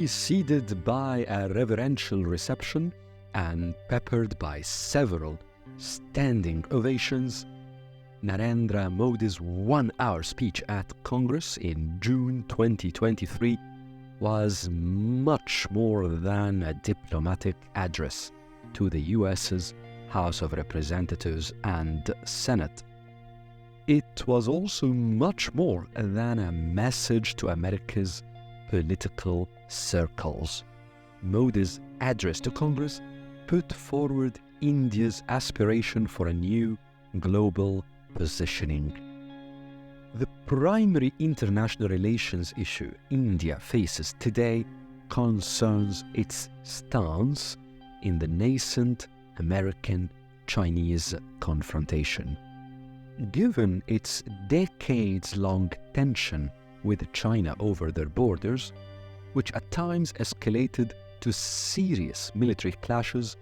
Preceded by a reverential reception and peppered by several standing ovations, Narendra Modi's one-hour speech at Congress in June 2023 was much more than a diplomatic address to the US's House of Representatives and Senate. It was also much more than a message to America's political circles. Modi's address to Congress put forward India's aspiration for a new global positioning. The primary international relations issue India faces today concerns its stance in the nascent American-Chinese confrontation. Given its decades-long tension with China over their borders, which at times escalated to serious military clashes,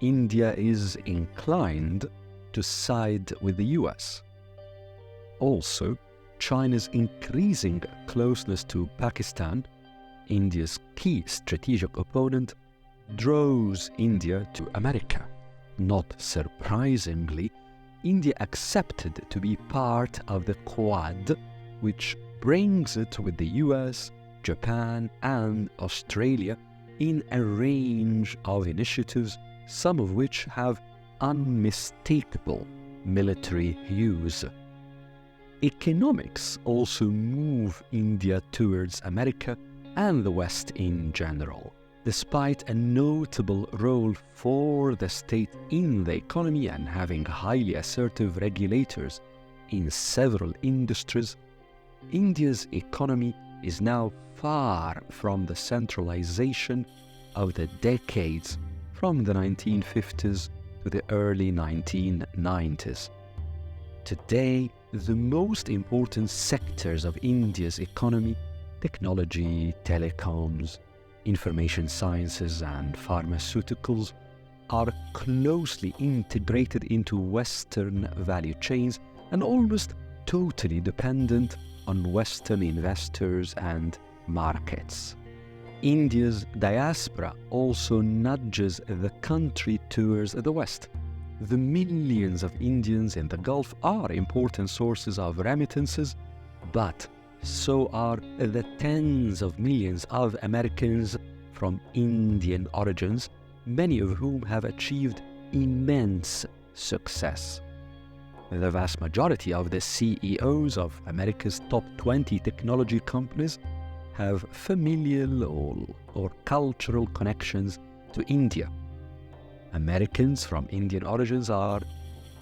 India is inclined to side with the US. Also, China's increasing closeness to Pakistan, India's key strategic opponent, draws India to America. Not surprisingly, India accepted to be part of the Quad, which brings it with the US, Japan, and Australia in a range of initiatives, some of which have unmistakable military use. Economics also move India towards America and the West in general. Despite a notable role for the state in the economy and having highly assertive regulators in several industries, India's economy is now far from the centralization of the decades from the 1950s to the early 1990s. Today, the most important sectors of India's economy, technology, telecoms, information sciences, and pharmaceuticals, are closely integrated into Western value chains and almost totally dependent on Western investors and markets. India's diaspora also nudges the country towards the West. The millions of Indians in the Gulf are important sources of remittances, but so are the tens of millions of Americans from Indian origins, many of whom have achieved immense success. The vast majority of the CEOs of America's top 20 technology companies have familial or cultural connections to India. Americans from Indian origins are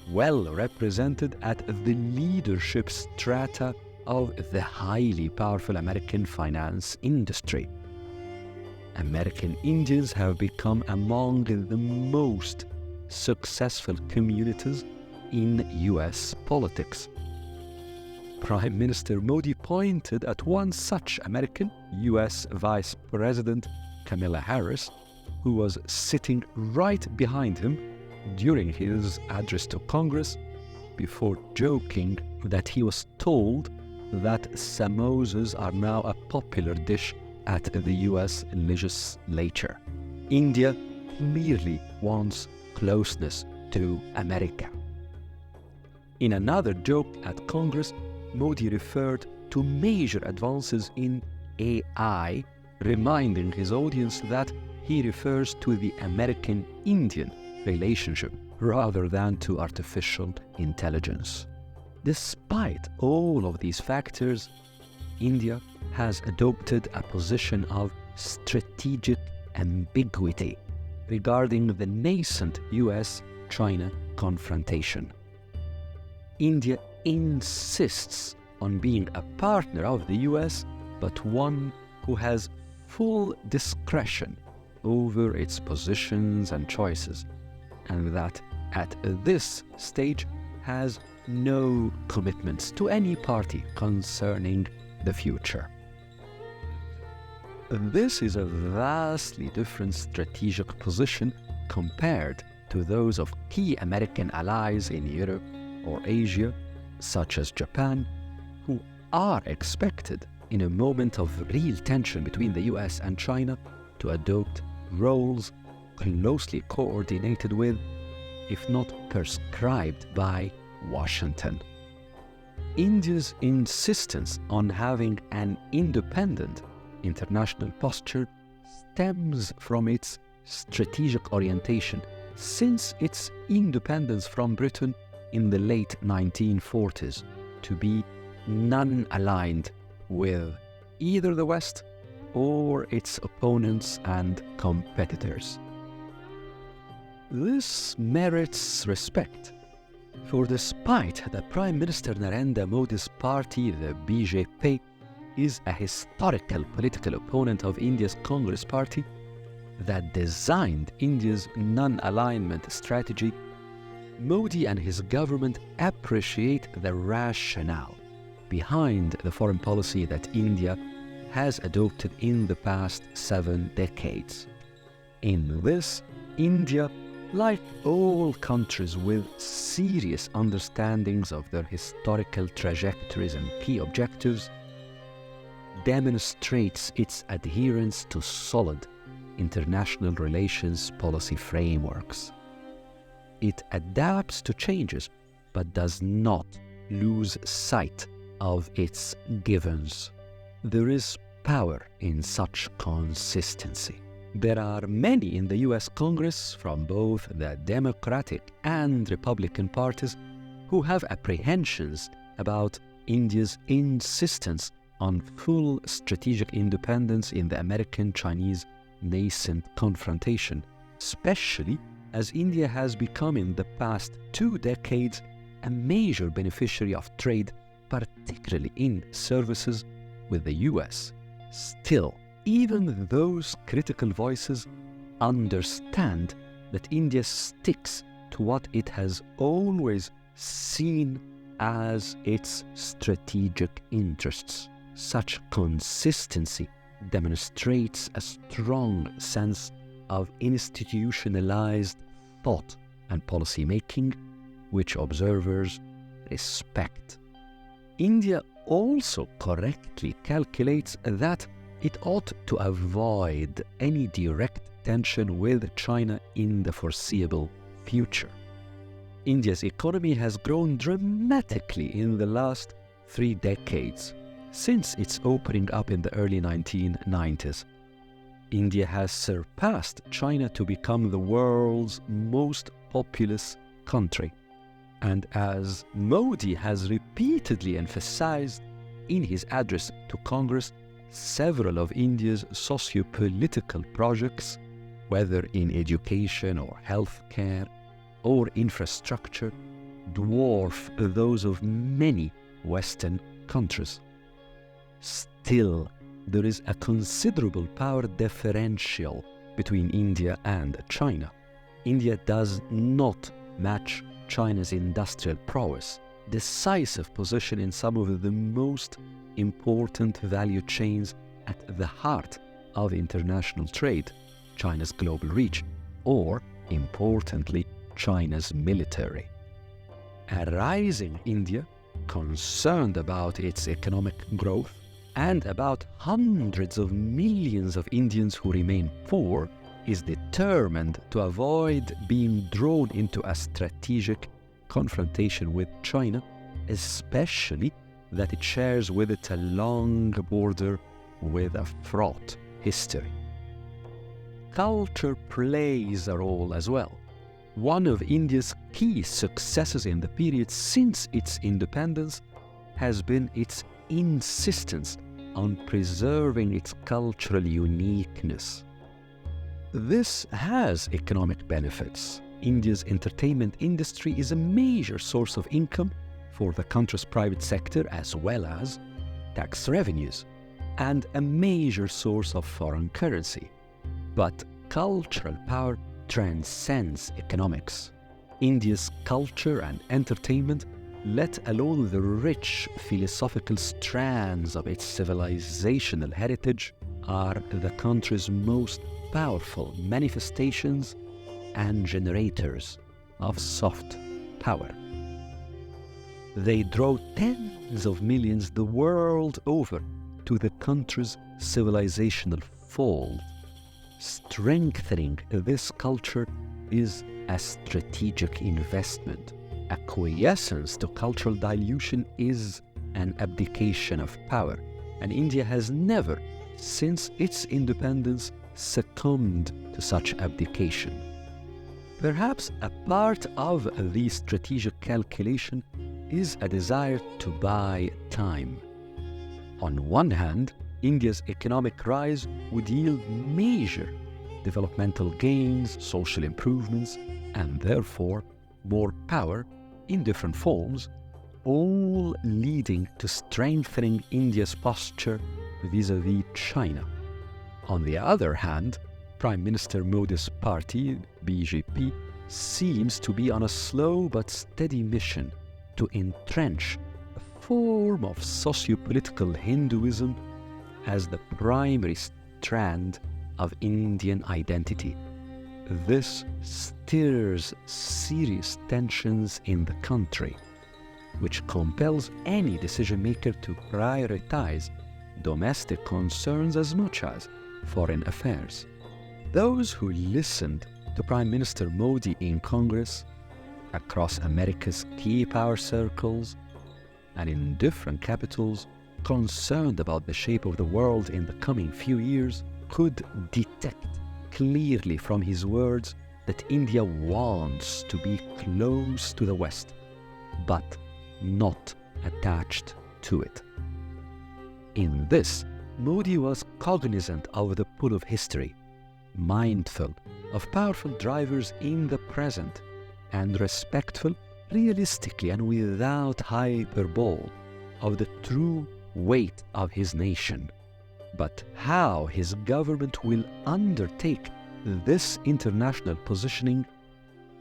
well represented at the leadership strata of the highly powerful American finance industry. American Indians have become among the most successful communities in US politics. Prime Minister Modi pointed at one such American, US Vice President Kamala Harris, who was sitting right behind him during his address to Congress, before joking that he was told that samosas are now a popular dish at the US legislature. India clearly wants closeness to America. In another joke at Congress, Modi referred to major advances in AI, reminding his audience that he refers to the American-Indian relationship rather than to artificial intelligence. Despite all of these factors, India has adopted a position of strategic ambiguity regarding the nascent US-China confrontation. India insists on being a partner of the US, but one who has full discretion over its positions and choices, and that at this stage has no commitments to any party concerning the future. This is a vastly different strategic position compared to those of key American allies in Europe or Asia, such as Japan, who are expected in a moment of real tension between the US and China, to adopt roles closely coordinated with, if not prescribed by, Washington. India's insistence on having an independent international posture stems from its strategic orientation since its independence from Britain in the late 1940s to be non-aligned with either the West or its opponents and competitors. This merits respect, for despite that Prime Minister Narendra Modi's party, the BJP, is a historical political opponent of India's Congress Party that designed India's non-alignment strategy, Modi and his government appreciate the rationale behind the foreign policy that India has adopted in the past 7 decades. In this, India, like all countries with serious understandings of their historical trajectories and key objectives, demonstrates its adherence to solid international relations policy frameworks. It adapts to changes, but does not lose sight of its givens. There is power in such consistency. There are many in the US Congress, from both the Democratic and Republican parties, who have apprehensions about India's insistence on full strategic independence in the American-Chinese nascent confrontation, especially as India has become in the past 2 decades a major beneficiary of trade, particularly in services with the US. Still, even those critical voices understand that India sticks to what it has always seen as its strategic interests. Such consistency demonstrates a strong sense of institutionalized thought and policy making, which observers respect. India also correctly calculates that it ought to avoid any direct tension with China in the foreseeable future. India's economy has grown dramatically in the last 3 decades, since its opening up in the early 1990s. India has surpassed China to become the world's most populous country. And as Modi has repeatedly emphasized in his address to Congress, several of India's socio-political projects, whether in education or healthcare or infrastructure, dwarf those of many Western countries. Still, there is a considerable power differential between India and China. India does not match China's industrial prowess, decisive position in some of the most important value chains at the heart of international trade, China's global reach, or, importantly, China's military. A rising India, concerned about its economic growth and about hundreds of millions of Indians who remain poor, is determined to avoid being drawn into a strategic confrontation with China, especially that it shares with it a long border with a fraught history. Culture plays a role as well. One of India's key successes in the period since its independence has been its insistence on preserving its cultural uniqueness. This has economic benefits. India's entertainment industry is a major source of income for the country's private sector as well as tax revenues, and a major source of foreign currency. But cultural power transcends economics. India's culture and entertainment, let alone the rich philosophical strands of its civilizational heritage, are the country's most powerful manifestations and generators of soft power. They draw tens of millions the world over to the country's civilizational fold. Strengthening this culture is a strategic investment. Acquiescence to cultural dilution is an abdication of power, and India has never, since its independence, succumbed to such abdication. Perhaps a part of the strategic calculation is a desire to buy time. On one hand, India's economic rise would yield major developmental gains, social improvements, and therefore more power in different forms, all leading to strengthening India's posture vis-à-vis China. On the other hand, Prime Minister Modi's party, BJP, seems to be on a slow but steady mission to entrench a form of socio-political Hinduism as the primary strand of Indian identity. This stirs serious tensions in the country, which compels any decision-maker to prioritize domestic concerns as much as foreign affairs. Those who listened to Prime Minister Modi in Congress, across America's key power circles, and in different capitals, concerned about the shape of the world in the coming few years, could detect clearly from his words that India wants to be close to the West, but not attached to it. In this, Modi was cognizant of the pull of history, mindful of powerful drivers in the present, and respectful, realistically and without hyperbole, of the true weight of his nation. But how his government will undertake this international positioning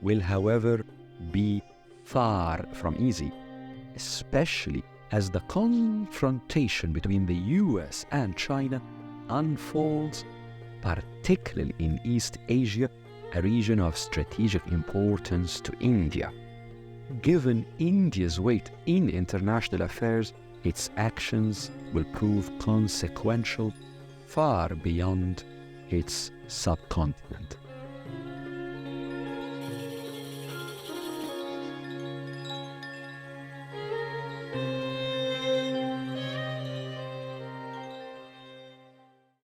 will, however, be far from easy, especially as the confrontation between the US and China unfolds, particularly in East Asia, a region of strategic importance to India. Given India's weight in international affairs, its actions will prove consequential far beyond its subcontinent.